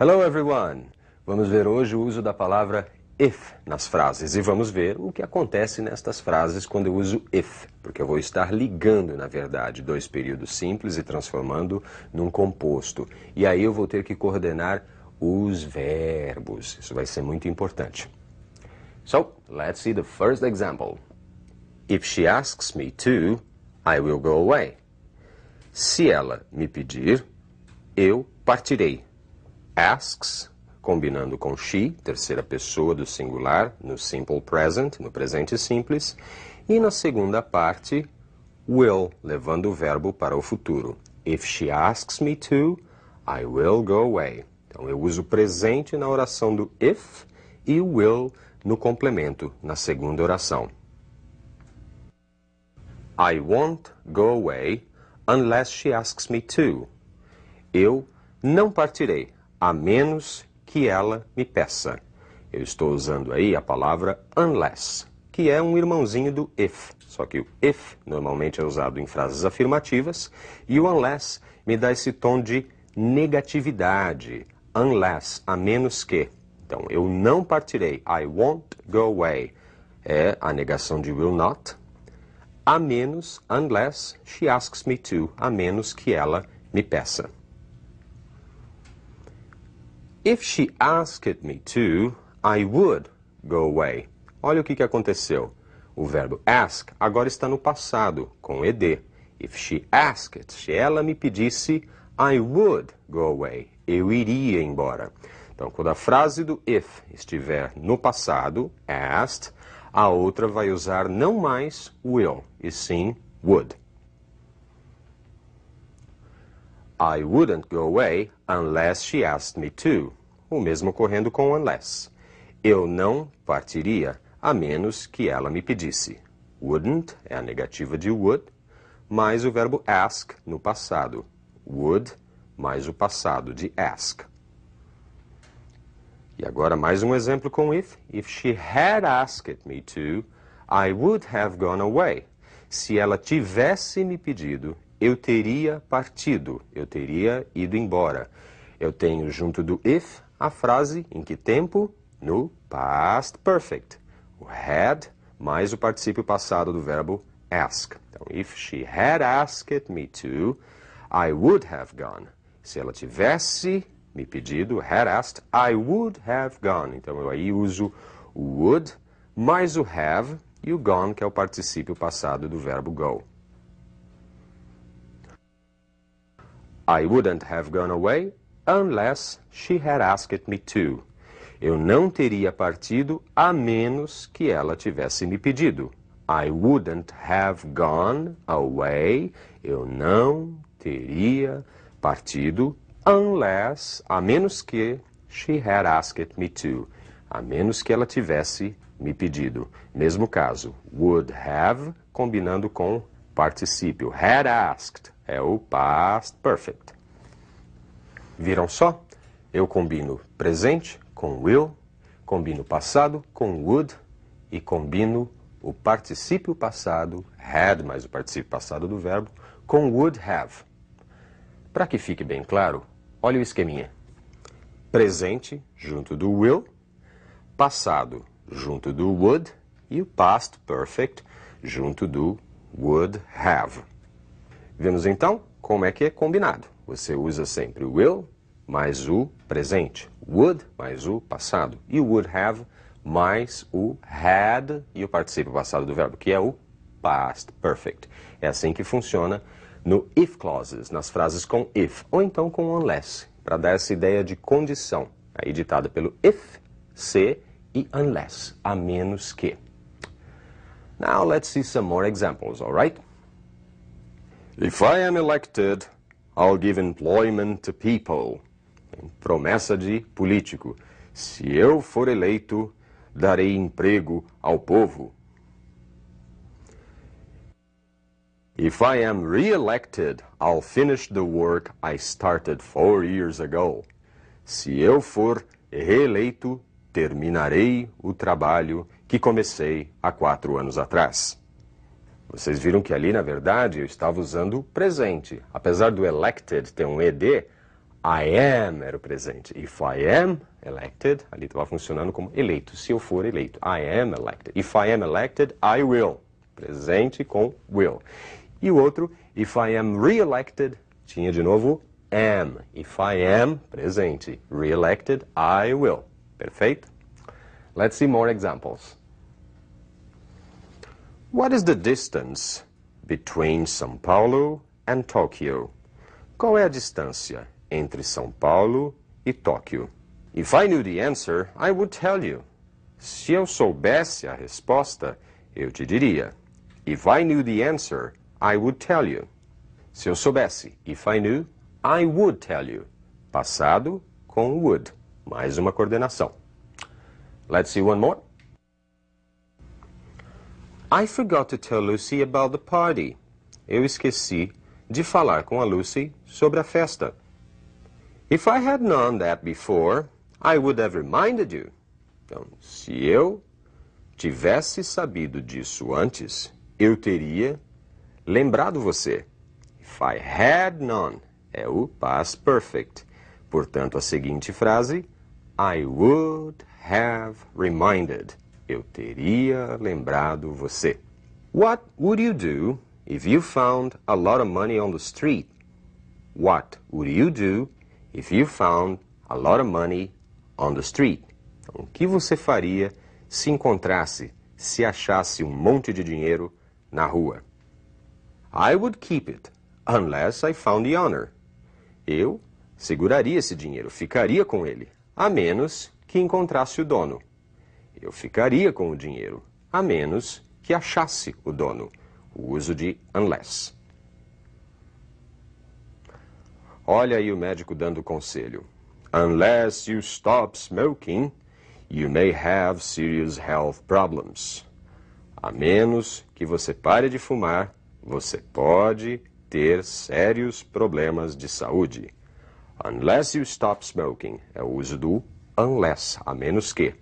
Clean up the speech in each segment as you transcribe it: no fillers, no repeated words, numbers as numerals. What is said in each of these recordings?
Hello everyone! Vamos ver hoje o uso da palavra if nas frases e vamos ver o que acontece nestas frases quando eu uso if, porque eu vou estar ligando, na verdade, dois períodos simples e transformando num composto. E aí eu vou ter que coordenar os verbos. Isso vai ser muito importante. So, let's see the first example. If she asks me to, I will go away. Se ela me pedir, eu partirei. Asks, combinando com she, terceira pessoa do singular, no simple present, no presente simples, e na segunda parte, will, levando o verbo para o futuro. If she asks me to, I will go away. Então eu uso o presente na oração do if e o will no complemento, na segunda oração. I won't go away unless she asks me to. Eu não partirei, a menos que ela me peça. Eu estou usando aí a palavra unless, que é um irmãozinho do if. Só que o if normalmente é usado em frases afirmativas e o unless me dá esse tom de negatividade. Unless, a menos que. Então, eu não partirei. I won't go away. É a negação de will not. A menos, unless she asks me to. A menos que ela me peça. If she asked me to, I would go away. Olha o que aconteceu. O verbo ask agora está no passado, com ed. If she asked, se ela me pedisse, I would go away. Eu iria embora. Então, quando a frase do if estiver no passado, asked, a outra vai usar não mais will, e sim would. I wouldn't go away unless she asked me to. O mesmo ocorrendo com unless. Eu não partiria a menos que ela me pedisse. Wouldn't é a negativa de would, mais o verbo ask no passado. Would mais o passado de ask. E agora mais um exemplo com if. If she had asked me to, I would have gone away. Se ela tivesse me pedido, eu teria partido, eu teria ido embora. Eu tenho junto do if a frase em que tempo? No past perfect. O had mais o particípio passado do verbo ask. Então, if she had asked me to, I would have gone. Se ela tivesse me pedido, had asked, I would have gone. Então, eu aí uso o would mais o have e o gone, que é o particípio passado do verbo go. I wouldn't have gone away unless she had asked me to. Eu não teria partido a menos que ela tivesse me pedido. I wouldn't have gone away. Eu não teria partido unless, a menos que she had asked me to. A menos que ela tivesse me pedido. Mesmo caso, would have, combinando com particípio. Had asked é o past perfect. Viram só? Eu combino presente com will, combino passado com would e combino o particípio passado, had mais o particípio passado do verbo, com would have. Para que fique bem claro, olha o esqueminha. Presente junto do will, passado junto do would e o past perfect junto do would have. Vemos então como é que é combinado. Você usa sempre o will mais o presente, would mais o passado e o would have mais o had e o particípio passado do verbo, que é o past perfect. É assim que funciona no if clauses, nas frases com if, ou então com unless, para dar essa ideia de condição, aí ditada pelo if, se e unless, a menos que. Now let's see some more examples, all right? If I am elected, I'll give employment to people. Promessa de político. Se eu for eleito, darei emprego ao povo. If I am re-elected, I'll finish the work I started 4 years ago. Se eu for reeleito, terminarei o trabalho que comecei há 4 anos atrás. Vocês viram que ali, na verdade, eu estava usando o presente. Apesar do elected ter um ed, I am era o presente. If I am elected, ali estava funcionando como eleito. Se eu for eleito. I am elected. If I am elected, I will. Presente com will. E o outro, if I am re-elected, tinha de novo am. If I am, presente. Re-elected, I will. Perfeito? Let's see more examples. What is the distance between São Paulo and Tokyo? Qual é a distância entre São Paulo e Tóquio? If I knew the answer, I would tell you. Se eu soubesse a resposta, eu te diria. If I knew the answer, I would tell you. Se eu soubesse, if I knew, I would tell you. Passado com would. Mais uma coordenação. Let's see one more. I forgot to tell Lucy about the party. Eu esqueci de falar com a Lucy sobre a festa. If I had known that before, I would have reminded you. Então, se eu tivesse sabido disso antes, eu teria lembrado você. If I had known é o past perfect. Portanto, a seguinte frase, I would have reminded. Eu teria lembrado você. What would you do if you found a lot of money on the street? What would you do if you found a lot of money on the street? Então, o que você faria se encontrasse, se achasse um monte de dinheiro na rua? I would keep it, unless I found the owner. Eu seguraria esse dinheiro, ficaria com ele, a menos que encontrasse o dono. Eu ficaria com o dinheiro, a menos que achasse o dono. O uso de unless. Olha aí o médico dando conselho. Unless you stop smoking, you may have serious health problems. A menos que você pare de fumar, você pode ter sérios problemas de saúde. Unless you stop smoking é o uso do unless, a menos que.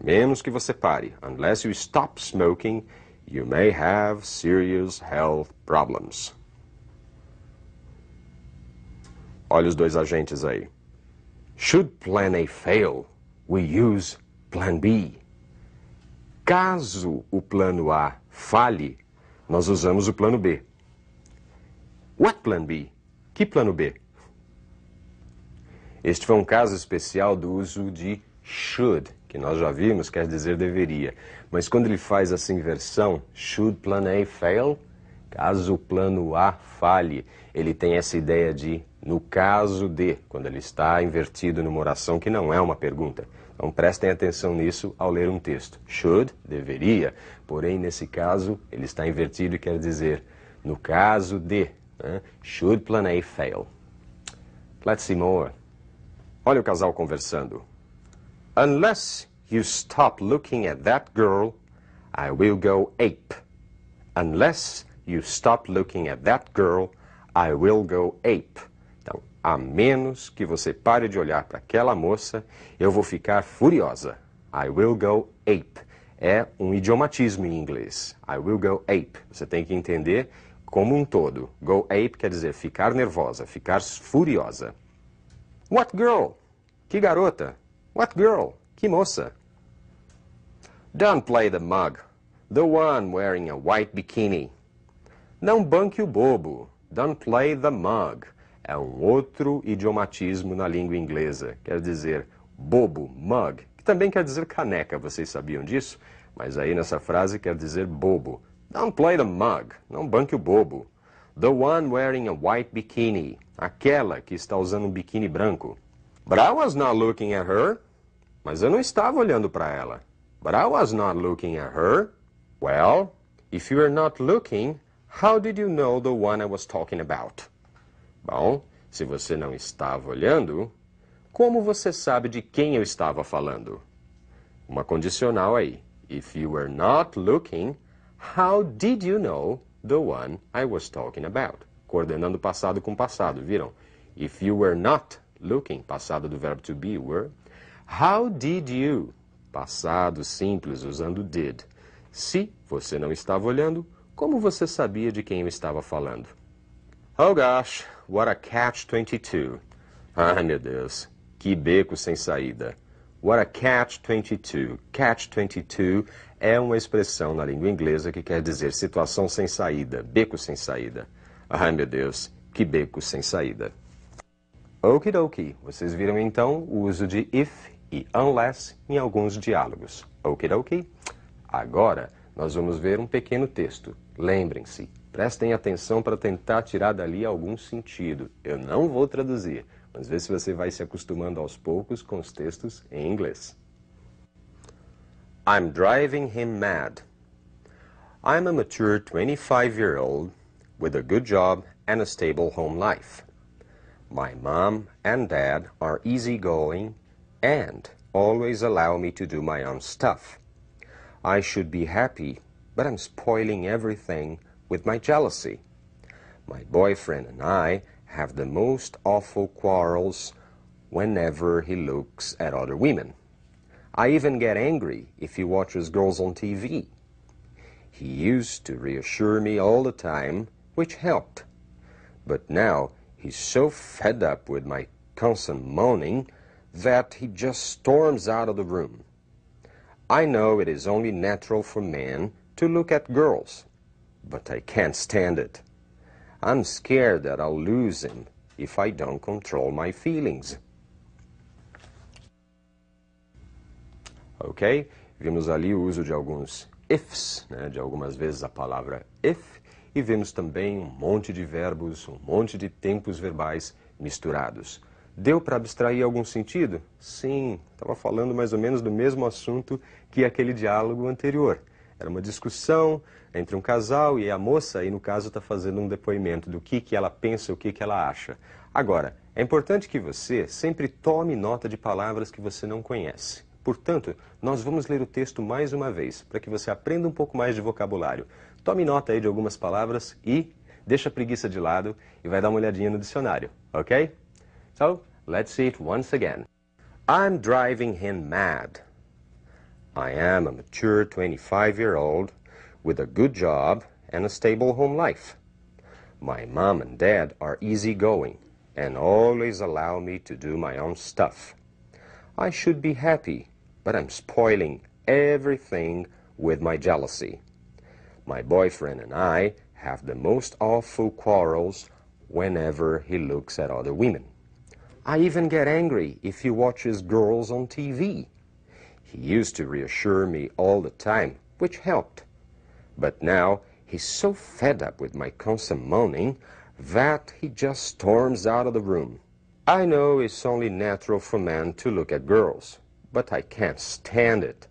A menos que você pare. Unless you stop smoking, you may have serious health problems. Olha os dois agentes aí. Should plan A fail, we use plan B. Caso o plano A falhe, nós usamos o plano B. What plan B? Que plano B? Este foi um caso especial do uso de should, que nós já vimos, quer dizer deveria. Mas quando ele faz essa inversão, should plan A fail, caso o plano A falhe, ele tem essa ideia de no caso de, quando ele está invertido numa oração que não é uma pergunta. Então prestem atenção nisso ao ler um texto. Should, deveria, porém nesse caso ele está invertido e quer dizer no caso de, né? Should plan A fail. Let's see more. Olha o casal conversando. Unless you stop looking at that girl, I will go ape. Unless you stop looking at that girl, I will go ape. Então, a menos que você pare de olhar para aquela moça, eu vou ficar furiosa. I will go ape. É um idiomatismo em inglês. I will go ape. Você tem que entender como um todo. Go ape quer dizer ficar nervosa, ficar furiosa. What girl? Que garota? What girl? Que moça? Don't play the mug. The one wearing a white bikini. Não banque o bobo. Don't play the mug. É um outro idiomatismo na língua inglesa. Quer dizer bobo, mug, que também quer dizer caneca. Vocês sabiam disso? Mas aí nessa frase quer dizer bobo. Don't play the mug. Não banque o bobo. The one wearing a white bikini. Aquela que está usando um biquíni branco. But I was not looking at her. Mas eu não estava olhando para ela. But I was not looking at her. Well, if you were not looking, how did you know the one I was talking about? Bom, se você não estava olhando, como você sabe de quem eu estava falando? Uma condicional aí. If you were not looking, how did you know the one I was talking about? Coordenando passado com passado, viram? If you were not looking, passado do verbo to be, were. How did you? Passado simples, usando did. Se você não estava olhando, como você sabia de quem eu estava falando? Oh gosh, what a catch-22. Ai, meu Deus, que beco sem saída. What a catch-22. Catch-22 é uma expressão na língua inglesa que quer dizer situação sem saída, beco sem saída. Ai, meu Deus, que beco sem saída. Okidoki, vocês viram então o uso de if e unless em alguns diálogos. Okidoki? Agora nós vamos ver um pequeno texto. Lembrem-se, prestem atenção para tentar tirar dali algum sentido. Eu não vou traduzir, mas vê se você vai se acostumando aos poucos com os textos em inglês. I'm driving him mad. I'm a mature 25-year-old with a good job and a stable home life. My mom and dad are easygoing and always allow me to do my own stuff. I should be happy, but I'm spoiling everything with my jealousy. My boyfriend and I have the most awful quarrels whenever he looks at other women. I even get angry if he watches girls on TV. He used to reassure me all the time, which helped. But now he's so fed up with my constant moaning that he just storms out of the room. I know it is only natural for men to look at girls, but I can't stand it. I'm scared that I'll lose him if I don't control my feelings. Ok? Vimos ali o uso de alguns ifs, né, de algumas vezes a palavra if, e vimos também um monte de verbos, um monte de tempos verbais misturados. Deu para abstrair algum sentido? Sim, estava falando mais ou menos do mesmo assunto que aquele diálogo anterior. Era uma discussão entre um casal e a moça, aí no caso, está fazendo um depoimento do que ela pensa, o que ela acha. Agora, é importante que você sempre tome nota de palavras que você não conhece. Portanto, nós vamos ler o texto mais uma vez, para que você aprenda um pouco mais de vocabulário. Tome nota aí de algumas palavras e deixa a preguiça de lado e vai dar uma olhadinha no dicionário, ok? So, let's see it once again. I'm driving him mad. I am a mature 25-year-old with a good job and a stable home life. My mom and dad are easygoing and always allow me to do my own stuff. I should be happy, but I'm spoiling everything with my jealousy. My boyfriend and I have the most awful quarrels whenever he looks at other women. I even get angry if he watches girls on TV. He used to reassure me all the time, which helped. But now he's so fed up with my constant moaning that he just storms out of the room. I know it's only natural for men to look at girls, but I can't stand it.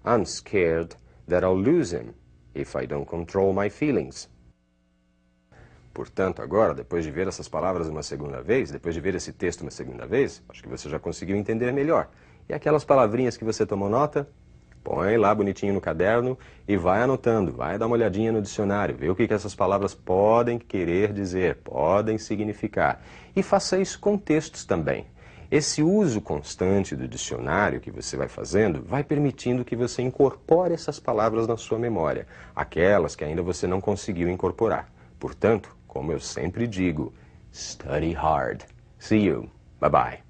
I'm scared that I'll lose him if I don't control my feelings. Portanto, agora, depois de ver essas palavras uma segunda vez, depois de ver esse texto uma segunda vez, acho que você já conseguiu entender melhor. E aquelas palavrinhas que você tomou nota, põe lá bonitinho no caderno e vai anotando, vai dar uma olhadinha no dicionário, vê o que essas palavras podem querer dizer, podem significar. E faça isso com textos também. Esse uso constante do dicionário que você vai fazendo vai permitindo que você incorpore essas palavras na sua memória, aquelas que ainda você não conseguiu incorporar. Portanto, como eu sempre digo, study hard. See you. Bye-bye.